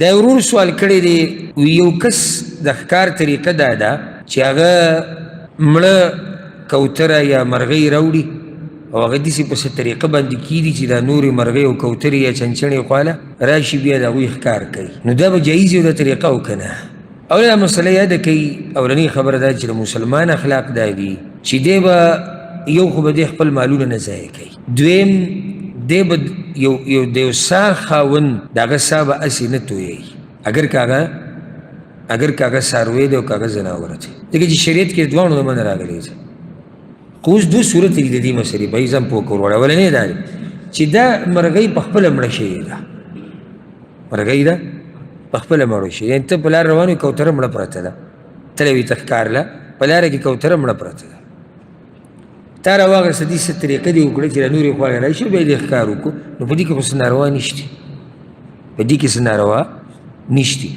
دا ورور سوال کړی دی یو کس د ښکار طریقه دا ده چې هغه مړه کوتره یا مرغۍ راوړي او هغه داسې په څه طریقه باندې کیدي چې دا نورې مرغۍ او کوترې یا چنچڼې خواله راشي بیا د هغوی ښکار کوي نو دا به جایز یو دا طریقه او که نه اوله دا مسله یاده کوي اولنۍ خبره دا چې د مسلمان اخلاق دا دي چې دی به یو خو به دی خپل مالونه نه ضایع کوي دویم دی به یو د یو سا خاوند د هغه سا به هسې نه تویوي اگر که هغه څاروی دی او که هغه ځناوره دی ځکه چې شریعت کې دواړو د منه راغلی دی خو اوس دوه صورت دي د دې مسلې به یې ځان پوه کړو اولنۍ دا دی چې دا مرغۍ په خپله مړه شوې ده مرغۍ ده په خپله مړه شوې یعنې ته په لار روان وې کوتره مړه پرته ده تللی وې ته ښکارله په لاره کې کوتره مړه پرته ده تا راواغسته دې څه طریقه دې وکړه چې د نورې خواږه راشي بیا دې ښکار وکړو نو په دې کې خو څه ناروا نشته په دې کې څه ناروا نشته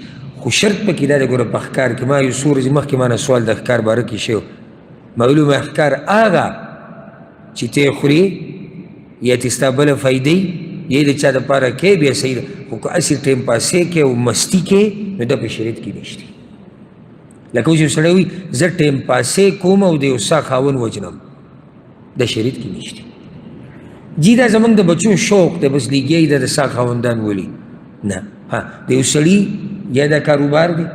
خو شرط پکې دا دی ګوره په ښکار کې ما یو څو ورځې مخکې ما نه سوال د ښکار باره کې شوی معلومه ښکار هغه چې ته یې خورې یا تې ستا بله فایدې یا د چا دپاره کوې بیا صحیح ده خو که هسې ټایم پاسې کوې او مستي کوې نو دا په شریعت کې نشته لکه اوس یو سړی وایي زه ټایم پاسې کوم او د یو سا خاوند وجنم د شریعت کې نشته جی دا زمونږ د بچو شوق دی بس لیګیا دا د سا خاوندان ولي نه ها د یو سړي یا دا کاروبار دی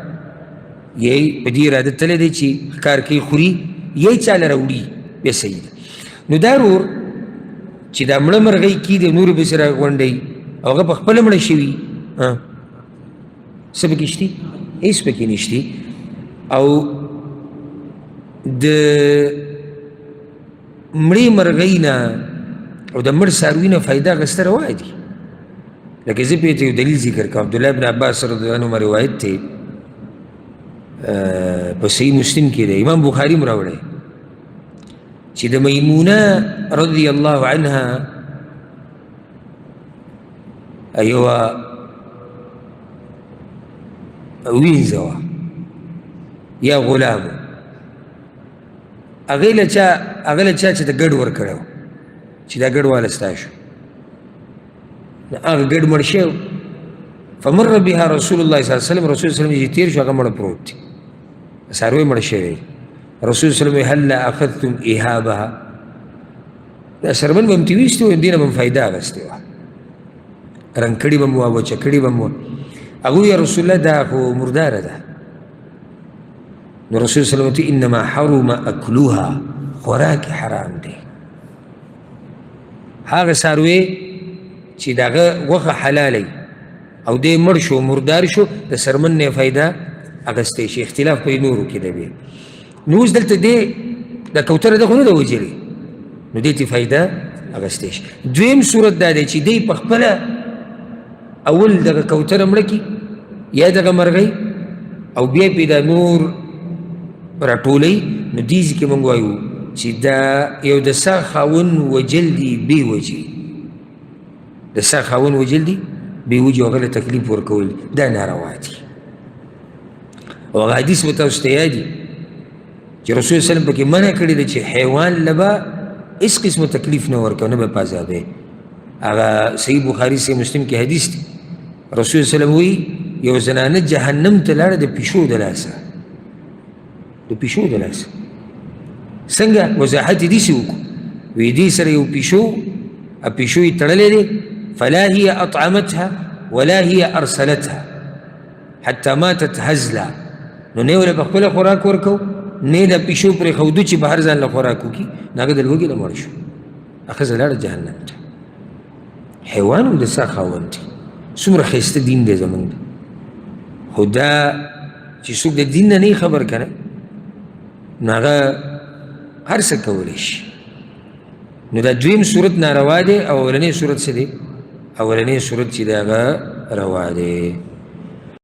یا په دې اراده تللی دی چې ښکار کوي خوري یا یې چاله راوړي بیا صحیح ده نو دا رور چې دا مړه مرغۍ کیدي نورې پسې راغونډوي او هغه په خپله مړه شوي څه پکې شتي هېڅ پکې نشتي او د مړې مرغۍ نه او د مړ څاروي نه فایده اخیسته روا دي لکه زه پرې ته یو دلیل ذکر کوم عبدالله بن عباس رضی الله عنهما روایت دی په صحیح مسلم کې دی امام بخاري هم راوړی چې د میمونه رضی الله عنها یوه وینځه وه یا غلام هغې له چا چې د ګډ ورکړی و چې دا ګډ واله ستا شو هغه ګډ مړ شوی فمر بها رسول الله صلی الله علیه وسلم رسول وسلم چې تېر شو هغه مړه پروت دی څاروی مړه شوی رسول وسلم هلا اخذتم اهابها دا سرمن به م ترې ویستې وو دې نه به م فایده اخیستې وه رنګ کړې به م وه وچه کړې به م وه هغه یا رسول الله دا خو مرداره ده نو رسول وسلم ته انما حرم اکلوها خوراک حرام دی هغه څاروی چې د هغه غوښه حلالی او دی مړ شو مردار شو د سرمن نه فایده اخیستی شي اختلاف په نورو کې دی بیا نو اوس دلته دی د کوتره ده خو نه ده وجلې نو دې ته فایده اخیستی شي دویم صورت دا دی چې دی په خپله اول دغه کوتره مړه کي یا دغه مرغۍ او بیا پې دا نور راټولوي نو دې ځای کې موږ وایو چې دا یو د سا خاوند وجل دی بې وجې د سا خاوند وجل دی بې وجې او هغه له تکلیف ورکول دا ناروا دي او هغه حدیث به تاسو ته یاد دي چې رسول وسلم پکې منع کړې ده چې حیوان له به هېڅ قسمه تکلیف نه ورکوه نه به په عذابوي هغه صحیح بخاري صحیح مسلم کې حدیث دی رسول وسلم وایي یو زنانه جهنم ته لاړه د پیشو د لاسه د پیشو د لاسه څنګه وضاحت یې داسې وکړو وایي دې سره یو پیشو یې تړلی دی فلا هي اطعمتها ولا هي ارسلتها حتى ماتت هزلا نو نه ولا په خپله خوراک ورکو نه د پیشو پرېښودو چې بهر ځان له خوراک وکړي نو هغه د لوږې نه مړ شو ښځه لاړه جهنم ته حیوان هم د سا خاوند دی څومره ښایسته دین دی زمونږ خو دا چې څوک د دین نه نه خبر که نه نو هغه هر څه کولی شي نو دا دویم صورت ناروا دی او اولنی صورت څه دی اولنی صورت چې دی هغه روا دی